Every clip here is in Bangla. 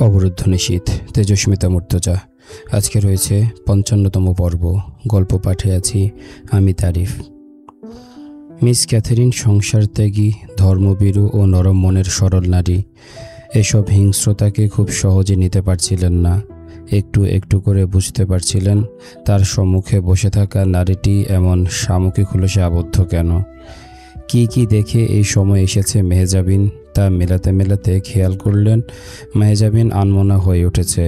অবরুদ্ধ নিশীথ তেজস্মিতা মুর্তজা। আজকে রয়েছে ৫৫তম পর্ব। গল্প পাঠে আছি আমি তারিফ। মিস ক্যাথেরিন সংসার ত্যাগী, ধর্মভীরু ও নরম মনের সরল নারী। এসব হিংস্রতাকে খুব সহজে নিতে পারছিলেন না। একটু একটু করে বুঝতে পারছিলেন তার সম্মুখে বসে থাকা নারীটি এমন শামুকে খুলসে আবদ্ধ কেন। কি দেখে এই সময় এসেছে মেহজাবিন তা মেলাতে মেলাতে খেয়াল করলেন মেহজাবিন আনমনা হয়ে উঠেছে।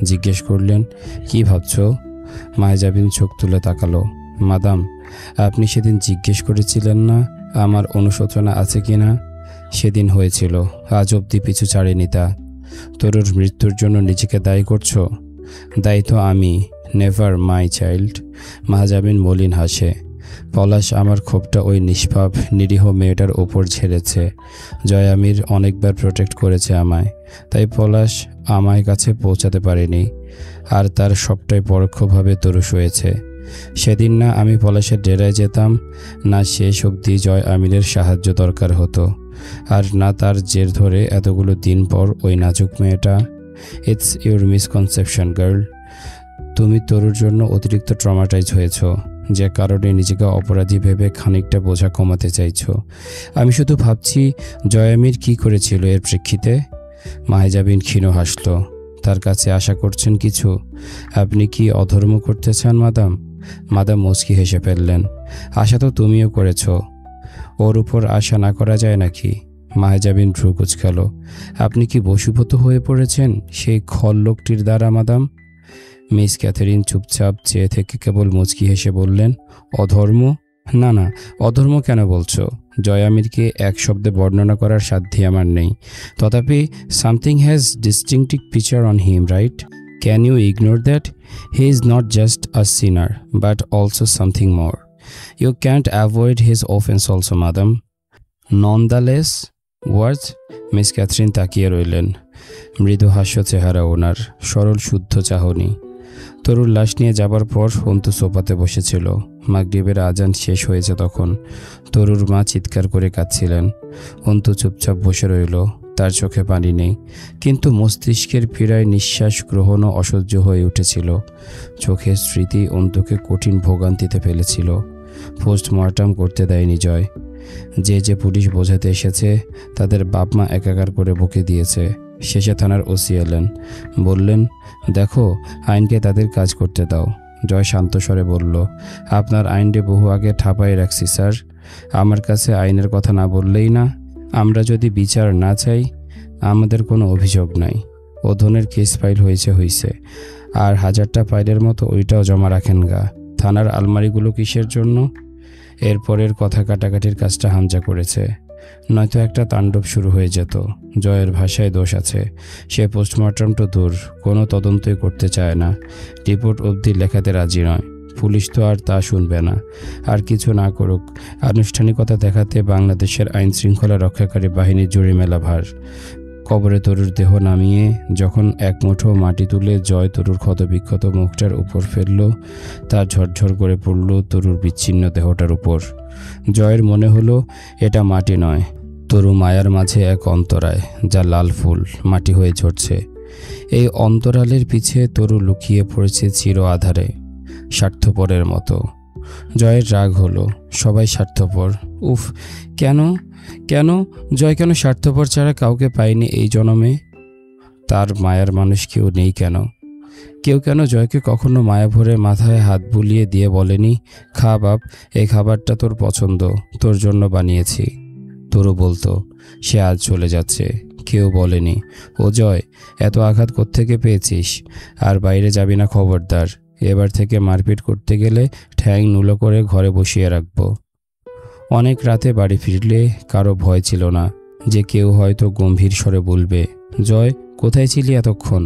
জিজ্ঞেস করলেন, কি ভাবছ? মেহজাবিন চোখ তুলে তাকালো। মাদাম, আপনি সেদিন জিজ্ঞেস করেছিলেন না আমার অনুশোচনা আছে কি না? সেদিন হয়েছিল, আজ অবধি পিছু ছাড়েনি তা। তরুর মৃত্যুর জন্য নিজেকে দায়ী করছো? দায়ী তো আমি, নেভার মাই চাইল্ড। মেহজাবিন মলিন হাসে। পলাশ আমার ক্ষোভটা ওই নিষ্পাপ নিরীহ মেয়েটার ওপর ঝেড়েছে। জয়ামির অনেকবার প্রোটেক্ট করেছে আমায়, তাই পলাশ আমায় কাছে পৌঁছাতে পারেনি। আর তার সবটাই পরোক্ষভাবে তরু হয়েছে। সেদিন না আমি পলাশের ডেরায় যেতাম, না শেষ অবধি জয় আমিরের সাহায্য দরকার হতো, আর না তার জের ধরে এতগুলো দিন পর ওই নাজুক মেয়েটা। It's your misconception girl. তুমি তরুর জন্য অতিরিক্ত ট্রমাটাইজ হয়েছ, যে কারণে নিজেকে অপরাধী ভেবে খানিকটা বোঝা কমাতে চাইছ। আমি শুধু ভাবছি জয়ামির কি করেছিল এর প্রেক্ষিতে। মেহজাবিন ক্ষীণ হাসল। তার কাছে আশা করছেন কিছু? আপনি কি অধর্ম করতে চান মাদাম? মাদাম মুচকি হেসে ফেললেন। আশা তো তুমিও করেছ, ওর উপর আশা না করা যায় নাকি? মেহজাবিন ভ্রু কুঁচকাল। আপনি কি বশীভূত হয়ে পড়েছেন সেই খল লোকটির দ্বারা মাদাম? মিস ক্যাথেরিন চুপচাপ চেয়ে থেকে কেবল মুচকি হেসে বললেন, অধর্ম? না, অধর্ম কেন বলছো? জয়ামিরকে এক শব্দে বর্ণনা করার সাধ্যই আমার নেই। তথাপি something has distinctive feature on him, right? Can you ignore that? He is not just a sinner, but also something more. You can't avoid his offence also madam. Nonetheless words? Miss Catherine তাকিয়ে রইলেন। মৃদু হাস্য চেহারা ওনার, সরল শুদ্ধ চাহনি। তরুর লাশ নিয়ে যাবার পর অন্তু সোফাতে বসেছিল। মাগরিবের আজান শেষ হয়েছে তখন। তরুর মা চিৎকার করে কাঁদছিলেন। অন্তু চুপচাপ বসে রইল। তার চোখে পানি নেই, কিন্তু মস্তিষ্কের পীড়ায় নিঃশ্বাস গ্রহণও অসহ্য হয়ে উঠেছিল। চোখের স্মৃতি অন্তুকে কঠিন ভোগান্তিতে ফেলেছিল। পোস্টমর্টম করতে দেয়নি জয়। যে পুলিশ বোঝাতে এসেছে তাদের বাপ মা একাকার করে বকে দিয়েছে। শেষে থানার ওসি এলেন, বললেন, দেখো, আইনকে তাদের কাজ করতে দাও। জয় শান্ত স্বরে বলল, আপনার আইনকে বহু আগে ঠাপাই রাখছি স্যার। আমার কাছে আইনের কথা না বললেই না। আমরা যদি বিচার না চাই, আমাদের কোনো অভিযোগ নাই। ও ধনের কেস ফাইল হয়েছে, আর 1000টা ফাইলের মতো ওইটাও জমা রাখেন গা। থানার আলমারিগুলো কিসের জন্য? এরপরের কথা কাটাকাটির কাজটা হামজা করেছে, নয়তো একটা তাণ্ডব শুরু হয়ে যেত। জয়ের ভাষায় দোষ আছে। সে পোস্টমর্টম তো দূর, কোনো তদন্তই করতে চায় না। রিপোর্ট অবধি লেখাতে রাজি নয়। পুলিশ তো আর তা শুনবে না। আর কিছু না করুক, আনুষ্ঠানিকতা দেখাতে বাংলাদেশের আইন শৃঙ্খলা রক্ষাকারী বাহিনীর জুড়ে মেলা ভার। কবরে তরুর দেহ নামিয়ে যখন এক মুঠো মাটি তুলে জয় তরুর ক্ষতবিক্ষত মুখটার উপর ফেলল, তা ঝরঝর করে পড়ল তরুর বিচ্ছিন্ন দেহটার উপর। জয়ের মনে হলো এটা মাটি নয়, তরু মায়ার মাঝে এক অন্তরায়, যা লাল ফুল মাটি হয়ে ঝরছে। এই অন্তরালের পিছে তরু লুকিয়ে পড়েছে চির আধারে, স্বার্থপরের মতো। জয়ের রাগ হলো, সবাই স্বার্থপর। উফ, কেন জয় কেন স্বার্থপর ছাড়া কাউকে পায়নি এই জনমে? তার মায়ার মানুষ কেউ নেই কেন? কেউ কেন জয়কে কখনো মায়া ভরে মাথায় হাত বুলিয়ে দিয়ে বলেনি, খা বাপ, এই খাবারটা তোর পছন্দ, তোর জন্য বানিয়েছি? তরু বলতো, সে আজ চলে যাচ্ছে। কেউ বলেনি, ও জয়, এত আঘাত কোত্থেকে পেয়েছিস? আর বাইরে যাবি না খবরদার। এবার থেকে মারপিট করতে গেলে ঠ্যাং নুলো করে ঘরে বসিয়ে রাখবো। অনেক রাতে বাড়ি ফিরলে কারো ভয় ছিল না যে কেউ হয়তো গম্ভীর স্বরে বলবে, জয়, কোথায় ছিলি এতক্ষণ?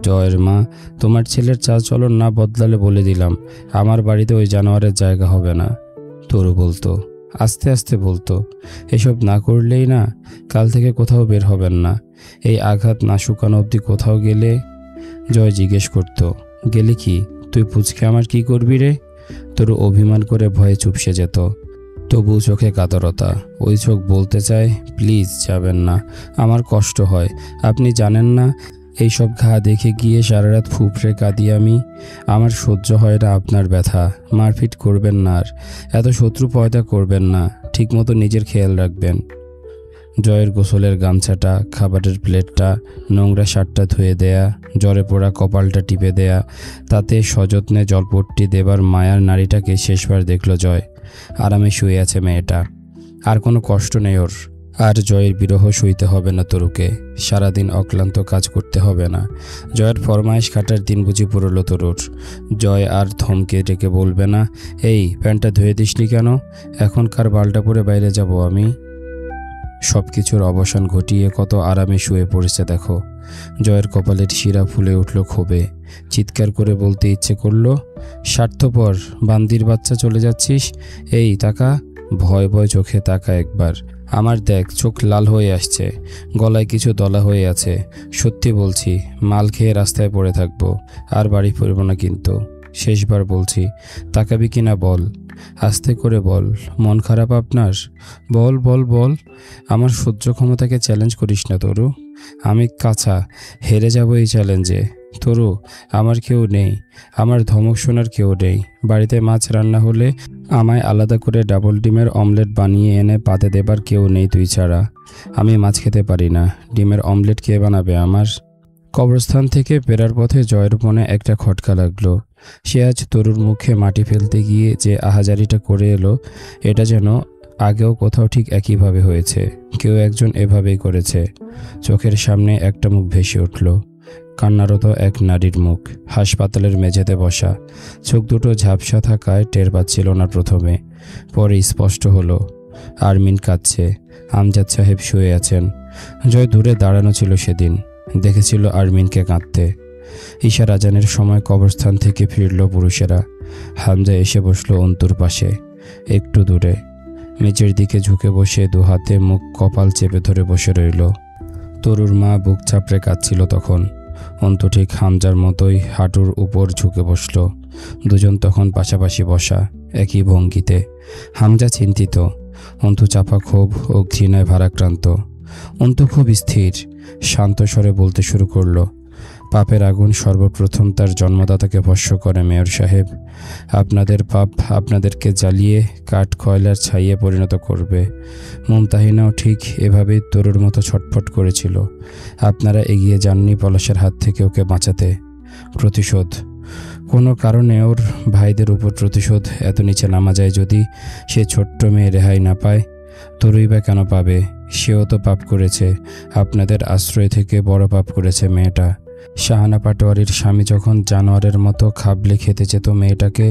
জয়ের মা, তোমার ছেলের চালচলন না বদলালে বলে দিলাম, আমার বাড়িতে ওই জানোয়ারের জায়গা হবে না। তরু বলতো, আস্তে আস্তে বলতো, এসব না করলেই না, কাল থেকে কোথাও বের হবেন না। এই আঘাত না শুকানো অবধি কোথাও গেলে? জয় জিজ্ঞেস করতো, গেলে কি? তুই পুচকে আমার কি করবি রে? তরু অভিমান করে ভয়ে চুপসে যেত। তবু চোখে কাতরতা। ওই চোখ বলতে চায়, প্লিজ যাবেন না, আমার কষ্ট হয়। আপনি জানেন না এইসব ঘা দেখে গিয়ে সারা রাত ফুপড়ে কাঁদি আমি। আমার সহ্য হয় না আপনার ব্যথা। মারপিট করবেন না, আর এত শত্রু পয়দা করবেন না। ঠিকমতো নিজের খেয়াল রাখবেন। জয়ের গোসলের গামছাটা, খাবারের প্লেটটা, নোংরা শার্টটা ধুয়ে দেয়া, জ্বরে পোড়া কপালটা টিপে দেয়া, তাতে সযত্নে জলপট্টি দেবার মায়ার নারীটাকে শেষবার দেখল জয়। আরামে শুয়ে আছে মেয়েটা, আর কোনো কষ্ট নেই ওর। আর জয়ের বিরহ সইতে হবে না তরুকে। সারাদিন অক্লান্ত কাজ করতে হবে না। জয়ের ফরমাইশ খাটার দিন বুঝি পুরোলো তরুর। জয় আর ধমকে ডেকে বলবে না, এই প্যান্টটা ধুয়ে দিসনি কেন? এখনকার বালটা পরে বাইরে যাব আমি। সব কিছুর অবসান ঘটিয়ে কত আরামে শুয়ে পড়েছে দেখো। জয়ের কপালের শিরা ফুলে উঠল ক্ষোভে। চিৎকার করে বলতে ইচ্ছে করলো, স্বার্থপর বান্দির বাচ্চা, চলে যাচ্ছিস? এই তাকা, ভয় ভয় চোখে তাকা একবার। আমার দেখ, চোখ লাল হয়ে আসছে, গলায় কিছু দলা হয়ে আছে। সত্যি বলছি, মাল খেয়ে রাস্তায় পড়ে থাকবো, আর বাড়ি ফিরবো না কিন্তু। শেষবার বলছি, তাকাবি কিনা বল। আস্তে করে বল। মন খারাপ আপনার? বল বল বল। আমার সহ্য ক্ষমতাকে চ্যালেঞ্জ করিস না তরু। আমি কাঁচা, হেরে যাব এই চ্যালেঞ্জে। তরু, আমার কেউ নেই, আমার ধমক শোনার কেউ নেই। বাড়িতে মাছ রান্না হলে আমায় আলাদা করে ডাবল ডিমের অমলেট বানিয়ে এনে পাতে দেবার কেউ নেই তুই ছাড়া। আমি মাছ খেতে পারি না, ডিমের অমলেট কে বানাবে আমার? কবরস্থান থেকে ফেরার পথে জয়ের মনে একটা খটকা লাগলো। সে আজ তরুর মুখে মাটি ফেলতে গিয়ে যে আহাজারিটা করে এলো, এটা যেন আগেও কোথাও ঠিক একইভাবে হয়েছে। কেউ একজন এভাবেই করেছে। চোখের সামনে একটা মুখ ভেসে উঠল, কান্নারত এক নারীর মুখ, হাসপাতালের মেঝেতে বসা। চোখ দুটো ঝাপসা থাকায় টের পাচ্ছিল না প্রথমে, পরে স্পষ্ট হলো। আরমিন কাঁদছে, আমজাদ সাহেব শুয়ে আছেন। জয় দূরে দাঁড়ানো ছিল সেদিন, দেখেছিল আরমিনকে কাঁদতে। ঈশার আজানের সময় কবরস্থান থেকে ফিরল পুরুষেরা। হামজা এসে বসল অন্তুর পাশে, একটু দূরে। মেঝের দিকে ঝুঁকে বসে দু হাতে মুখ কপাল চেপে ধরে বসে রইল। তরুর মা বুক চাপড়ে কাঁদছিল তখন। অন্তু ঠিক হামজার মতোই হাঁটুর উপর ঝুঁকে বসল। দুজন তখন পাশাপাশি বসা, একই ভঙ্গিতে। হামজা চিন্তিত, অন্তু চাপা ক্ষোভ ও ঘৃণায় ভারাক্রান্ত। অন্তু খুব স্থির, শান্ত স্বরে বলতে শুরু করলো, পাপের আগুন সর্বপ্রথম তার জন্মদাতাকে ভস্য করে মেয়র সাহেব। আপনাদের পাপ আপনাদেরকে জ্বালিয়ে কাঠ কয়লার ছাইয়ে পরিণত করবে। মুমতাহিনাও ঠিক এভাবেই তরুর মতো ছটফট করেছিল। আপনারা এগিয়ে যাননি পলাশের হাত থেকে ওকে বাঁচাতে। প্রতিশোধ, কোনো কারণে ওর ভাইদের উপর প্রতিশোধ এত নিচে নামা যায় যদি? সে ছোট্ট মেয়ে রেহাই না পায়, তরুই বা কেন পাবে? সেও তো পাপ করেছে, আপনাদের আশ্রয় থেকে বড় পাপ করেছে মেয়েটা। শাহানা পাটোয়ারির স্বামী যখন জানোয়ারের মতো খাবলে খেতে যেত মেয়েটাকে,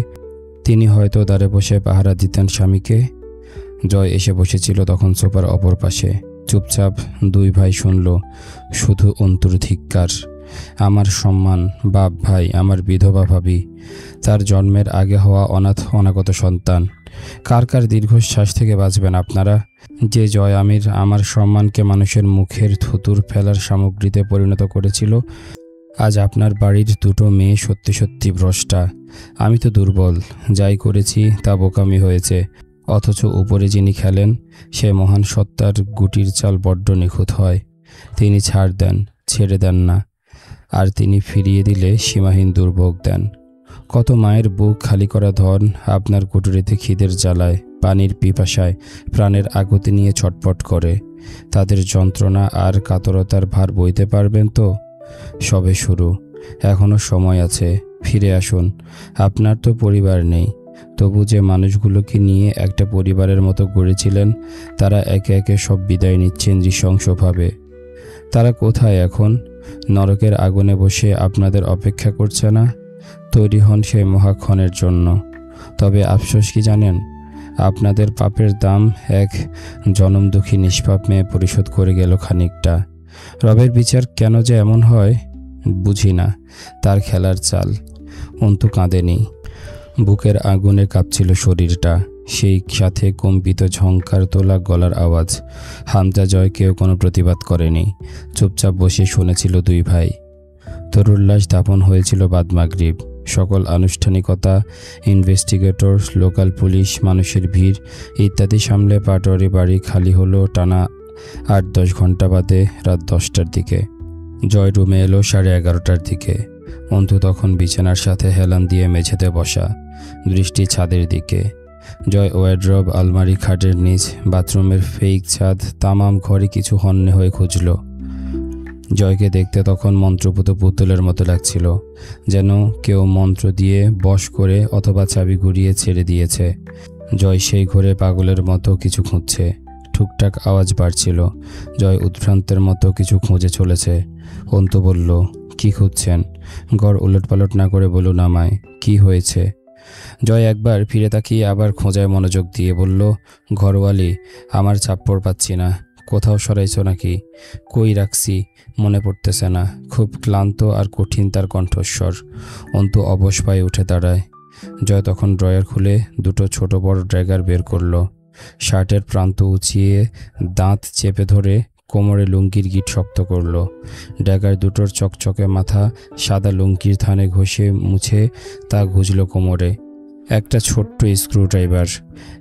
তিনি হয়তো দ্বারে বসে পাহারা দিতেন স্বামীকে। জয় এসে বসেছিল তখন সোফার অপর পাশে। চুপচাপ দুই ভাই শুনল, শুধু অন্তুর ধিক্কার। আমার সম্মান, বাপ ভাই, আমার বিধবা ভাবি, তার জন্মের আগে হওয়া অনাথ অনাগত সন্তান। কার কার দীর্ঘশ্বাস থেকে বাঁচবেন আপনারা? যে জয় আমির আমার সম্মানকে মানুষের মুখের থুতুর ফেলার সামগ্রীতে পরিণত করেছিল, আজ আপনার বাড়ির দুটো মেয়ে সত্যি সত্যি ভ্রষ্টা। আমি তো দুর্বল, যাই করেছি তা বোকামি হয়েছে। অথচ উপরে যিনি খেলেন, সে মহান সত্তার গুটির চাল বড্ড নিখুঁত হয়। তিনি ছাড় দেন, ছেড়ে দেন না, আর তিনি ফিরিয়ে দিলে সীমাহীন দুর্ভোগ দেন। কত মায়ের বুক খালি করা ধন আপনার কুটুরিতে খিদের জ্বালায়, পানির পিপাসায়, প্রাণের আকুতি নিয়ে ছটফট করে। তাদের যন্ত্রণা আর কাতরতার ভার বইতে পারবেন তো? সবে শুরু, এখনও সময় আছে। ফিরে আসুন। আপনার তো পরিবার নেই, তবু যে মানুষগুলোকে নিয়ে একটা পরিবারের মতো গড়েছিলেন, তারা একে একে সব বিদায় নিচ্ছেন নৃশংসভাবে। তারা কোথায় এখন? নরকের আগুনে বসে আপনাদের অপেক্ষা করছে না? তৈরি হন সেই মহাক্ষণের জন্য। তবে আফসোস কি জানেন? আপনাদের পাপের দাম এক জনম দুঃখী নিষ্পাপ মেয়ে পরিশোধ করে গেল খানিকটা। রবের বিচার কেন যে এমন হয় বুঝি না, তার খেলার চাল। অন্তু কাঁদেনি, বুকের আগুনে কাঁপছিল শরীরটা, সেই সাথে কম্পিত ঝংকার তোলা গলার আওয়াজ। হামজা জয় কেউ কোনো প্রতিবাদ করেনি, চুপচাপ বসে শুনেছিল দুই ভাই। তরুর লাশ দাফন হয়েছিল বাদ মাগরিব। সকল আনুষ্ঠানিকতা, ইনভেস্টিগেটর, লোকাল পুলিশ, মানুষের ভিড় ইত্যাদি সামলে পাটোয়ারি বাড়ি খালি হলো টানা 8-10 ঘন্টা বাদে রাত 10টার দিকে। জয় রুমে এলো 11:30টার দিকে। অন্তু তখন বিছানার সাথে হেলান দিয়ে মেঝেতে বসা, দৃষ্টি ছাদের দিকে। জয় ওয়ার্ড্রব, আলমারি, খাটের নিচ, বাথরুমের ফেক ছাদ, তামাম ঘরে কিছু হন্যে হয়ে খুঁজল। জয়কে দেখতে তখন মন্ত্রপুত পুতুলের মতো লাগছিল, যেন কেউ মন্ত্র দিয়ে বশ করে অথবা চাবি ঘুরিয়ে ছেড়ে দিয়েছে। জয় সেই ঘরে পাগলের মতো কিছু খুঁজছে। টুকটাক আওয়াজ বাড়ছিল। জয় উদ্ভ্রান্তের মতো কিছু খুঁজে চলেছে। অন্তু বলল, কি খুঁজছেন? ঘর উলটপালট না করে বলুন আমায়, কি হয়েছে? জয় একবার ফিরে তাকিয়ে আবার খোঁজায় মনোযোগ দিয়ে বলল, ঘরওয়ালি, আমার চাপ্পড় পাচ্ছি না। কোথাও সরাইছো নাকি? কই রাখছি মনে পড়তেছে না। খুব ক্লান্ত আর কঠিন তার কণ্ঠস্বর। অন্তু অবশ পায়ে উঠে দাঁড়ায়। জয় তখন ড্রয়ার খুলে দুটো ছোট বড় ড্র্যাগার বের করলো। শার্টের প্রান্ত উঁচিয়ে দাঁত চেপে ধরে কোমরে লুঙ্গির গিঁট শক্ত করলো। ড্যাগার দুটোর চকচকে মাথা সাদা লুঙ্গির থানে ঘষে মুছে তা গুজল কোমরে। একটা ছোট্ট স্ক্রুড্রাইভার,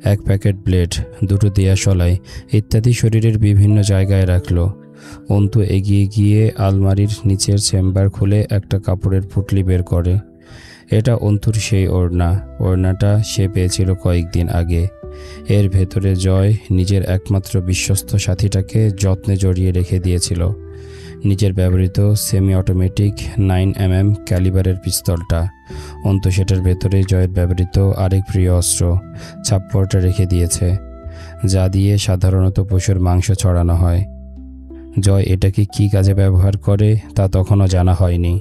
এক প্যাকেট ব্লেড, দুটো দিয়াশলাই ইত্যাদি শরীরের বিভিন্ন জায়গায় রাখলো। অন্তু এগিয়ে গিয়ে আলমারির নিচের চেম্বার খুলে একটা কাপড়ের পুটলি বের করে। এটা অন্তুর সেই ওড়না। ওড়নাটা সে পেয়েছিল কয়েকদিন আগে। এর ভেতরে জয় নিজের একমাত্র বিশ্বস্ত সাথীটাকে যত্নে জড়িয়ে রেখে দিয়েছিল। নিজের ব্যবহৃত সেমি অটোমেটিক 9mm ক্যালিবারের পিস্তলটা। অন্তু সেটার ভেতরে জয়ের ব্যবহৃত আরেক প্রিয় অস্ত্র চাপ্পড়টা রেখে দিয়েছে, যা দিয়ে সাধারণত পশুর মাংস ছড়ানো হয়। জয় এটাকে কী কাজে ব্যবহার করে তা তখনও জানা হয়নি।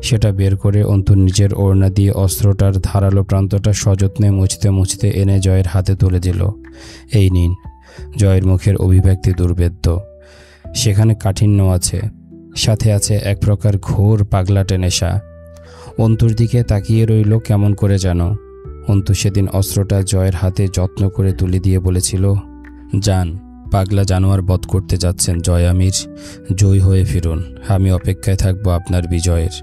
সেটা বের করে অন্তু নিজের ওড়না দিয়ে অস্ত্রটার ধারালো প্রান্তটা সযত্নে মুছতে মুছতে এনে জয়ের হাতে তুলে দিল। এই নিন। জয়ের মুখের অভিব্যক্তি দুর্বেদ্য। সেখানে কাঠিন্য আছে, সাথে আছে এক প্রকার ঘোর পাগলাটে নেশা। অন্তুর দিকে তাকিয়ে রইল কেমন করে যেন। অন্তু সেদিন অস্ত্রটা জয়ের হাতে যত্ন করে তুলে দিয়ে বলেছিল, যান, পাগলা জানোয়ার বধ করতে যাচ্ছেন জয় আমির, জয় হয়ে ফিরুন। আমি অপেক্ষায় থাকবো আপনার বিজয়ের।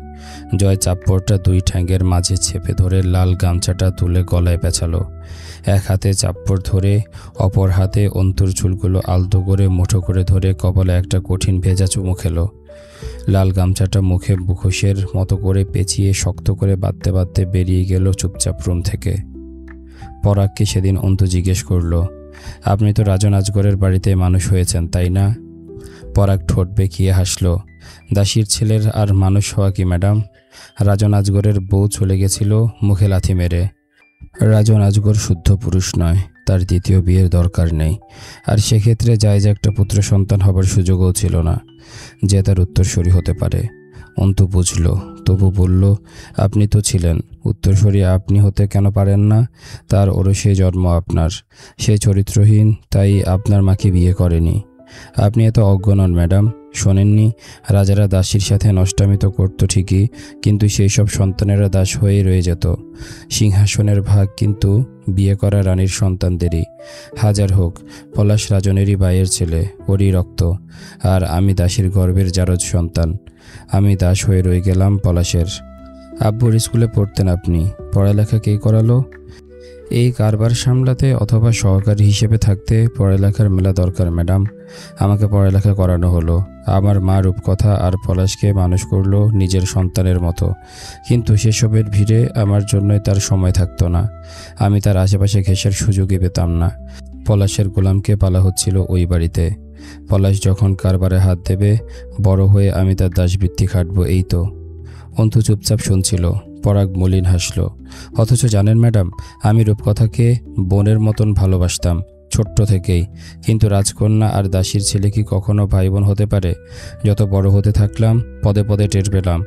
জয় চাপ্পড়টা দুই ঠ্যাঙ্গের মাঝে চেপে ধরে লাল গামছাটা তুলে গলায় পেঁচালো। এক হাতে চাপ্পড় ধরে অপর হাতে অন্তুর চুলগুলো আলতো করে মুঠো করে ধরে কপালে একটা কঠিন ভেজা চুমু খেলো। লাল গামছাটা মুখে মুখোশের মতো করে পেঁচিয়ে শক্ত করে বাঁধতে বাঁধতে বেরিয়ে গেল চুপচাপ রুম থেকে। পরাগকে সেদিন অন্তু জিজ্ঞেস করলো, আপনি তো রাজন আজগরের বাড়িতে মানুষ হয়েছেন, তাই না? পরাগ ঠোঁট বেঁকিয়ে হাসল। দাসীর ছেলের আর মানুষ হওয়া কি ম্যাডাম? রাজন আজগরের বউ চলে গেছিল মুখে লাথি মেরে। রাজন আজগর শুদ্ধ পুরুষ নয়, তার দ্বিতীয় বিয়ের দরকার নেই, আর সেক্ষেত্রে জায়েজ একটা পুত্র সন্তান হবার সুযোগও ছিল না যে তার উত্তরসূরি হতে পারে। অন্তু বুঝল, তবু বলল, আপনি তো ছিলেন, উত্তরসূরি আপনি হতে কেন পারেন না? তার ওরসে জন্ম আপনার, সে চরিত্রহীন, তাই আপনার মাকে বিয়ে করেনি। আপনি এত অজ্ঞ নন ম্যাডাম। শোনেননি, রাজারা দাসীর সাথে নষ্টামি তো করতো ঠিকই, কিন্তু সেই সব সন্তানেরা দাস হয়েই রয়ে যেত। সিংহাসনের ভাগ কিন্তু বিয়ে করা রানীর সন্তানদেরই। হাজার হোক, পলাশ রাজনেরই ভাইয়ের ছেলে, ওরই রক্ত, আর আমি দাসীর গর্ভের জারজ সন্তান। আমি দাস হয়ে রয়ে গেলাম পলাশের। আব্বুর স্কুলে পড়তেন আপনি, পড়ালেখা কে করালো? এই কারবার সামলাতে অথবা সহকারী হিসেবে থাকতে পড়ালেখার মেলা দরকার ম্যাডাম। আমাকে পড়ালেখা করানো হলো। আমার মা রূপকথা আর পলাশকে মানুষ করলো নিজের সন্তানের মতো, কিন্তু সেসবের ভিড়ে আমার জন্যই তার সময় থাকতো না। আমি তার আশেপাশে ঘেঁষার সুযোগই পেতাম না। পলাশের গোলামকে পালা হচ্ছিল ওই বাড়িতে। পলাশ যখন কারবারে হাত দেবে, বড় হয়ে আমি তার দাসবৃত্তি খাটবো, এই তো। অন্তু চুপচাপ শুনছিল। পরাগ মলিন হাসল। অথচ জানেন ম্যাডাম, আমি রূপকথাকে বোনের মতন ভালোবাসতাম ছোট্ট থেকেই, কিন্তু রাজকন্যা আর দাসীর ছেলে কি কখনো ভাই বোন হতে পারে? যত বড় হতে থাকলাম পদে পদে টের পেলাম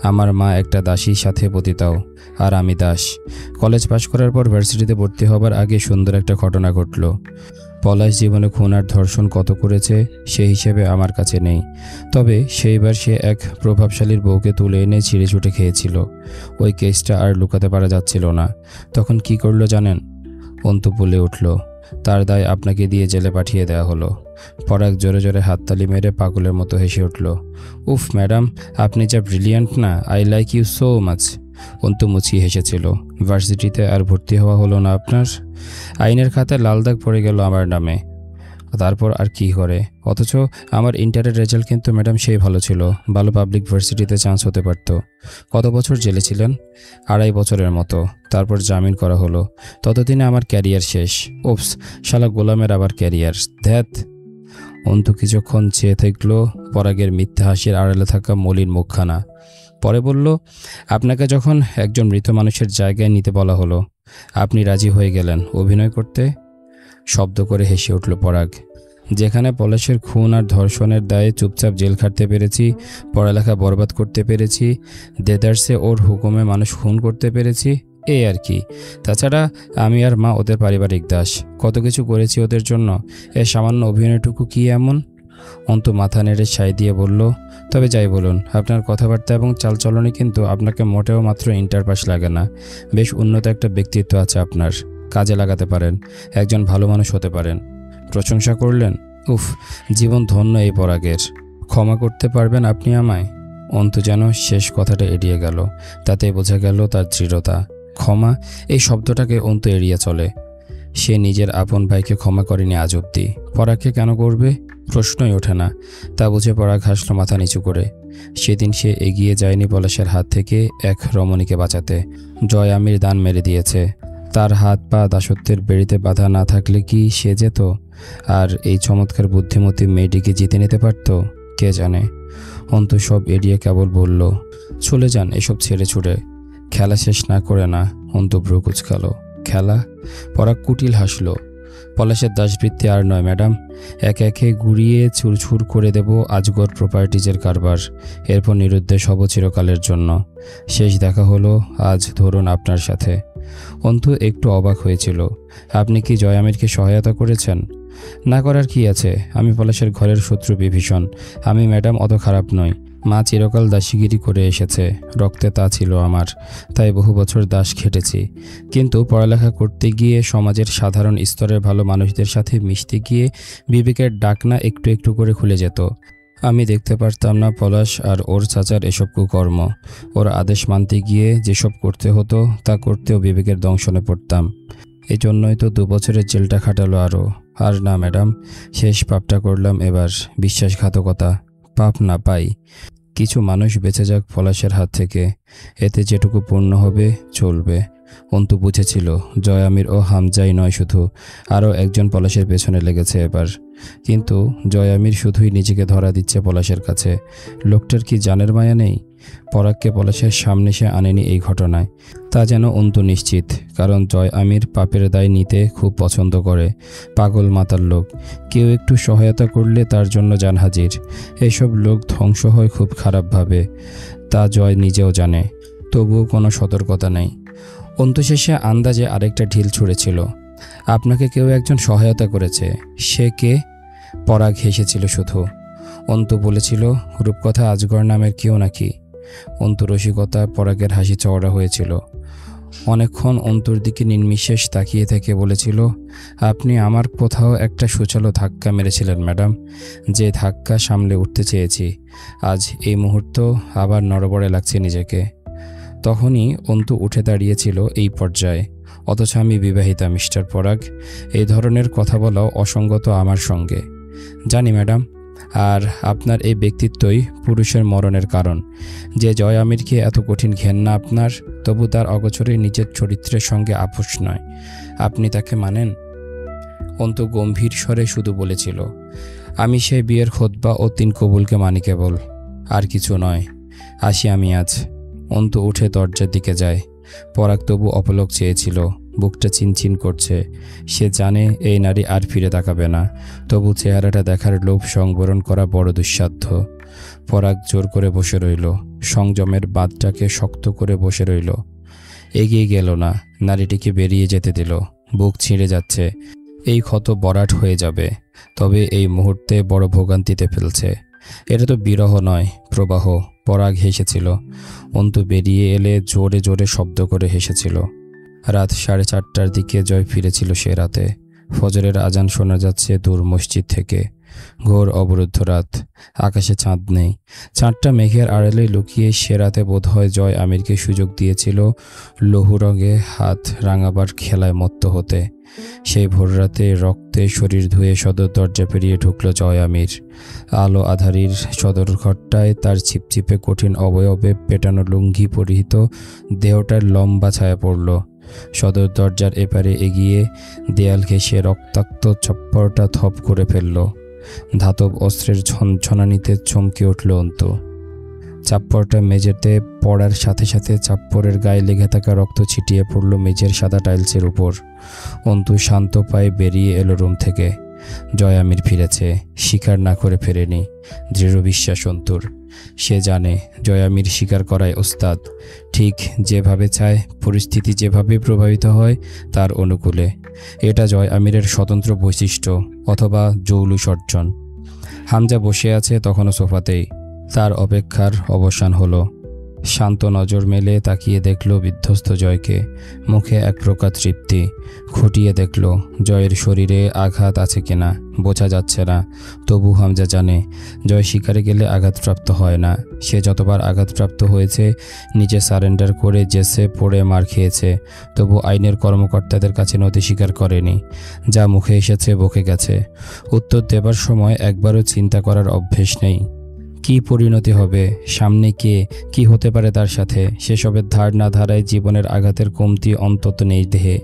আমার মা একটা দাসীর সাথে পতিতাও, আর আমি দাস। কলেজ পাশ করার পর ভার্সিটিতে ভর্তি হবার আগে সুন্দর একটা ঘটনা ঘটল। পলাশ জীবনে খুন আর ধর্ষণ কত করেছে সেই হিসেবে আমার কাছে নেই, তবে সেইবার সে এক প্রভাবশালীর বউকে তুলে এনে ছিঁড়ে ছুটে খেয়েছিল। ওই কেসটা আর লুকাতে পারা যাচ্ছিল না। তখন কি করলো জানেন? অন্তু বলে উঠল, তার দায় আপনাকে দিয়ে জেলে পাঠিয়ে দেওয়া হলো। পরাগ জোরে জোরে হাততালি মেরে পাগলের মতো হেসে উঠল। উফ ম্যাডাম, আপনি যা ব্রিলিয়ান্ট না, I like you so much. Antu মুচিয়ে হেসেছিল। ভার্সিটিতে আর ভর্তি হওয়া হলো না আপনার? আইনের খাতায় লাল দাগ পড়ে গেল আমার নামে। তারপর আর কি করে। অথচ আমার ইন্টারের রেজাল্ট কিন্তু ম্যাডাম সেই ভালো ছিল, ভালো পাবলিক ভার্সিটিতে চান্স হতে পারত। কত বছর জেলে ছিলেন? 2.5 বছরের মতো। তারপর জামিন করা হলো। ততদিনে আমার ক্যারিয়ার শেষ। ওপস, শালা গোলামের আবার ক্যারিয়ার, ধ্যাত। অন্তু কিছুক্ষণ চেয়ে থাকলো পরাগের মিথ্যা হাসির আড়ালে থাকা মলিন মুখখানা। পরে বলল, আপনাকে যখন একজন মৃত মানুষের জায়গায় নিতে বলা হলো, আপনি রাজি হয়ে গেলেন অভিনয় করতে? শব্দ করে হেসে উঠল পরাগ। যেখানে পলাশের খুন আর ধর্ষণের দায়ে চুপচাপ জেল খাটতে পেরেছি, পড়ালেখা বরবাদ করতে পেরেছি, দেদারসে ওর হুকুমে মানুষ খুন করতে পেরেছি, এই আর কি। তাছাড়া আমি আর মা ওদের পারিবারিক দাস, কত কিছু করেছি ওদের জন্য। এ সামান্য অভিনয়টুকু কি এমন? অন্তু মাথা নেড়ে সায় দিয়ে বলল, তবে যাই বলুন, আপনার কথাবার্তা এবং চালচলনে কিন্তু আপনাকে মোটেও মাত্র ইন্টার পাস লাগে না। বেশ উন্নত একটা ব্যক্তিত্ব আছে আপনার, কাজে লাগাতে পারেন, একজন ভালো মানুষ হতে পারেন। প্রশংসা করলেন। উফ, জীবন ধন্য এই পরাগের। ক্ষমা করতে পারবেন আপনি আমায়? অন্তু যেন শেষ কথাটা এড়িয়ে গেল, তাতে বোঝা গেল তার দৃঢ়তা। ক্ষমা, এই শব্দটাকে অন্তু এড়িয়ে চলে। সে নিজের আপন ভাইকে ক্ষমা করেনি আজ অব্দি, পরাগকে কেন করবে? প্রশ্নই ওঠে না। তা বুঝে পরাগ হাসল মাথা নিচু করে। সেদিন সে এগিয়ে যায়নি পলাশের হাত থেকে এক রমণীকে বাঁচাতে। জয় আমির দান মেরে দিয়েছে। তার হাত পা দাসত্বের বেড়িতে বাঁধা না থাকলে কি সে যেত আর এই চমৎকার বুদ্ধিমতী মেয়েটিকে জিতে নিতে পারত? কে জানে। অন্তু সব এড়িয়ে কেবল বলল, চলে যান এসব ছেড়ে ছুড়ে। খেলা শেষ না করে না। অন্তু ভ্রু কুচকালো। খেলা? পরাগ কুটিল হাসল। পলাশের দাসবৃত্তি আর নয় ম্যাডাম, একে একে গুড়িয়ে চুরছুর করে দেব আজগর প্রপার্টিজের কারবার। এরপর নিরুদ্দেশ হব চিরকালের জন্য। শেষ দেখা হলো আজ ধরুন আপনার সাথে। অন্তু একটু অবাক হয়েছিল। আপনি কি জয় আমিরকে সহায়তা করেছেন? না করার কি আছে, আমি পলাশের ঘরের শত্রু বিভীষণ। আমি ম্যাডাম অত খারাপ নই। মা চিরকাল দাসীগিরি করে এসেছে, রক্তে তা ছিল আমার, তাই বহু বছর দাস খেটেছি। কিন্তু পড়ালেখা করতে গিয়ে সমাজের সাধারণ স্তরের ভালো মানুষদের সাথে মিশতে গিয়ে বিবেকের ডাকনা একটু একটু করে খুলে যেত। আমি দেখতে পারতাম না পলাশ আর ওর চাচার এসব কুকর্ম। ওর আদেশ মানতে গিয়ে যেসব করতে হতো তা করতেও বিবেকের দংশনে পড়তাম। এই জন্যই তো 2 বছরের জেলটা খাটালো আরও। আর না ম্যাডাম, শেষ পাপটা করলাম এবার, বিশ্বাসঘাতকতা। পাপ না পাই, কিছু মানুষ বেঁচে যাক পলাশের হাত থেকে, এতে যেটুকু পূর্ণ হবে চলবে। অন্তু বুঝেছিল জয় আমির ও হামজাই নয় শুধু, আরও একজন পলাশের পেছনে লেগেছে এবার। কিন্তু জয় আমির শুধুই নিজেকে ধরা দিচ্ছে পলাশের কাছে। লোকটার কি জানের মায়া নেই? পরাগকে পলাশের সামনে সে আনেনি এই ঘটনায়, তা যেন অন্তু নিশ্চিত। কারণ জয় আমির পাপের দায় নিতে খুব পছন্দ করে। পাগল মাতার লোক, কেউ একটু সহায়তা করলে তার জন্য জান হাজির। এইসব লোক ধ্বংস হয় খুব খারাপভাবে, তা জয় নিজেও জানে, তবুও কোনো সতর্কতা নেই। অন্তু শেষে আন্দাজে আরেকটা ঢিল ছুঁড়েছিল। আপনাকে কেউ একজন সহায়তা করেছে, সে কে? পরাগ হেসেছিল শুধু। অন্তু বলেছিল রূপকথা আজগর নামের কেউ নাকি। অন্তু রসিকতা পরাগের হাসি চওড়া হয়েছিল। অনেকক্ষণ অন্তুর দিকে নির্বিশেষ তাকিয়ে থেকে বলেছিল, আপনি আমার কোথাও একটা সুচালো ধাক্কা মেরেছিলেন ম্যাডাম, যে ধাক্কা সামলে উঠতে চেয়েছি। আজ এই মুহূর্ত আবার নড়বড়ে লাগছে নিজেকে। তখনই অন্তু উঠে দাঁড়িয়েছিল এই পর্যায়ে। অথচ আমি বিবাহিতা মিস্টার পরাগ, এই ধরনের কথা বলাও অসঙ্গত আমার সঙ্গে। জানি ম্যাডাম, আর আপনার এই ব্যক্তিত্বই পুরুষের মরণের কারণ। যে জয় আমিরকে এত কঠিন ঘেন্না আপনার, তবু তার অগোচরে নিজের চরিত্রের সঙ্গে আপোষ নয়। আপনি তাকে মানেন? অন্তু গম্ভীর স্বরে শুধু বলেছিল, আমি সেই বিয়ের খুতবা ও 3 কবুলকে মানি কেবল, আর কিছু নয়। আসি আমি আজ। অন্তু উঠে দরজার দিকে যায়। পরাগ তবু অপলক চেয়েছিল, বুকটা চিনচিন করছে। সে জানে এই নারী আর ফিরে তাকাবে না, তবু চেহারাটা দেখার লোভ সংবরণ করা বড় দুঃসাধ্য। পরাগ জোর করে বসে রইল, সংযমের বাঁধটাকে শক্ত করে বসে রইল। এগিয়ে গেল না, নারীটিকে বেরিয়ে যেতে দিল। বুক ছিঁড়ে যাচ্ছে, এই ক্ষত বরাট হয়ে যাবে, তবে এই মুহূর্তে বড় ভোগান্তিতে ফেলছে। এটা তো বিরহ নয়, প্রবাহ। পরাগ হেসেছিল। অন্তু বেরিয়ে এলে জোরে জোরে শব্দ করে হেসেছিল। রাত 4:30টার দিকে জয় ফিরেছিল সে রাতে। ফজরের আজান শোনা যাচ্ছে দূর মসজিদ থেকে। ঘোর অবরুদ্ধ রাত, আকাশে চাঁদ নেই। চাঁদটা মেঘের আড়ালে লুকিয়ে সে রাতে বোধহয় জয় আমিরকে সুযোগ দিয়েছিল লৌহ রঙে হাত রাঙাবার খেলায় মত্ত হতে। সেই ভোররাতে রক্তে শরীর ধুয়ে সদর দরজা পেরিয়ে ঢুকল জয় আমির। আলো আধারির সদর ঘরটায় তার চিপচিপে কঠিন অবয়বে পেটানো লুঙ্গি পরিহিত দেহটার লম্বা ছায়া পড়ল। সদর দরজার এপারে এগিয়ে দেয়াল ঘেঁষে রক্তাক্ত চপ্পরটা থপ করে ফেলল। ধাতব অস্ত্রের ঝনঝনানিতে চমকে উঠল অন্তু। চাপ্পরটা মেঝেতে পড়ার সাথে সাথে চাপ্পরের গায়ে লেগে থাকা রক্ত ছিটিয়ে পড়ল মেঝের সাদা টাইলসের উপর। অন্তু শান্ত পায়ে বেরিয়ে এলো রুম থেকে। জয় আমির ফিরেছে, স্বীকার না করে ফেরেনি। দৃঢ় বিশ্বাস অন্তুর। সে জানে জয় আমির স্বীকার করায় ওস্তাদ। ঠিক যেভাবে চায়, পরিস্থিতি যেভাবে প্রভাবিত হয় তার অনুকূলে। এটা জয় আমিরের স্বতন্ত্র বৈশিষ্ট্য, অথবা জৌলুস অর্জন। হামজা বসে আছে তখনও সোফাতেই। তার অপেক্ষার অবসান হলো। শান্ত নজর মেলে তাকিয়ে দেখল বিধ্বস্ত জয়কে। মুখে এক প্রকার তৃপ্তি। খুঁটিয়ে দেখল জয়ের শরীরে আঘাত আছে কিনা, বোঝা যাচ্ছে না। তবু হামজা জানে জয় শিকারে গেলে আঘাতপ্রাপ্ত হয় না। সে যতবার আঘাতপ্রাপ্ত হয়েছে নিজে সারেন্ডার করে জেসে পড়ে মার খেয়েছে, তবু আইনের কর্মকর্তাদের কাছে নথি স্বীকার করেনি। যা মুখে এসেছে বকে গেছে। উত্তর দেবার সময় একবারও চিন্তা করার অভ্যেস নেই। কি পরিণতি হবে, সামনে কে, কি হতে পারে তার সাথে, সেসবের ধার না ধারায় জীবনের আঘাতের কমতি অন্তত নেই দেহে।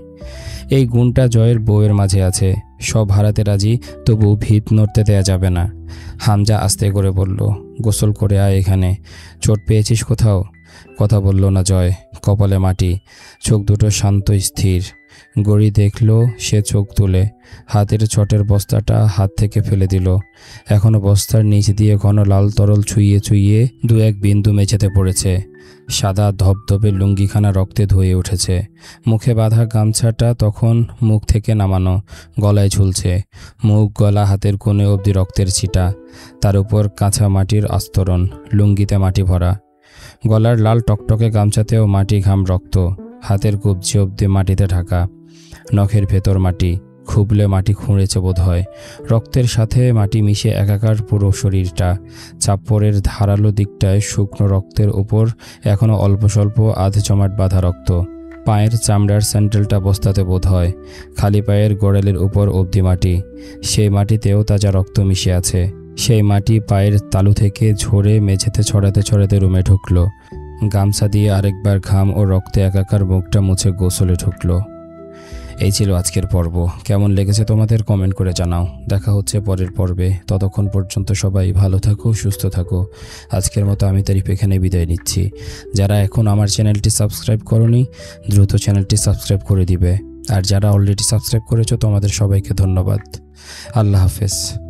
এই গুণটা জয়ের বউয়ের মাঝে আছে। সব হারাতে রাজি, তবু ভিত নড়তে দেয়া যাবে না। হামজা আস্তে করে বলল, গোসল করে আয় এখানে। চোট পেয়েছিস কোথাও? কথা বলল না জয়। কপালে মাটি, চোখ দুটো শান্ত স্থির। গড়ি দেখল সে চোখ তুলে। হাতের ছটের বস্তাটা হাত থেকে ফেলে দিল। এখনো বস্তার নিচ দিয়ে ঘন লাল তরল ছুঁইয়ে ছুঁইয়ে দু এক বিন্দু মেঝেতে পড়েছে। সাদা ধবধবে লুঙ্গিখানা রক্তে ধুয়ে উঠেছে। মুখে বাঁধা গামছাটা তখন মুখ থেকে নামানো, গলায় ঝুলছে। মুখ, গলা, হাতের কোণে অবধি রক্তের ছিটা। তার উপর কাঁচা মাটির আস্তরণ, লুঙ্গিতে মাটি ভরা। গলার লাল টকটকে গামছাতেও মাটি, ঘাম, রক্ত। হাতের কবজি অবধি মাটিতে ঢাকা। নখের ভেতর মাটি, খুবলে মাটি খুঁড়েছে বোধ হয়। রক্তের সাথে মাটি মিশে একাকার পুরো শরীরটা। চাপ্পরের ধারালো দিকটায় শুকনো রক্তের উপর এখনও অল্প স্বল্প আধ জমাট বাঁধা রক্ত। পায়ের চামড়ার স্যান্ডেলটা বস্তাতে বোধ হয়। খালি পায়ের গোড়ালির উপর অবধি মাটি। সেই মাটিতেও তাজা রক্ত মিশে আছে। সেই মাটি পায়ের তালু থেকে ঝরে মেঝেতে ছড়াতে ছড়াতে রুমে ঢুকলো। গামছা দিয়ে আরেকবার ঘাম ও রক্তে একাকার মুখটা মুছে গোসলে ঢুকলো। এই ছিল আজকের পর্ব। কেমন লেগেছে তোমাদের কমেন্ট করে জানাও। দেখা হচ্ছে পরের পর্বে। ততক্ষণ পর্যন্ত সবাই ভালো থাকো, সুস্থ থাকো। আজকের মতো আমি তারিফ এখানে বিদায় নিচ্ছি। যারা এখন আমার চ্যানেলটি সাবস্ক্রাইব করোনি, দ্রুত চ্যানেলটি সাবস্ক্রাইব করে দিবে। আর যারা অলরেডি সাবস্ক্রাইব করেছো তোমাদের সবাইকে ধন্যবাদ। আল্লাহ হাফেজ।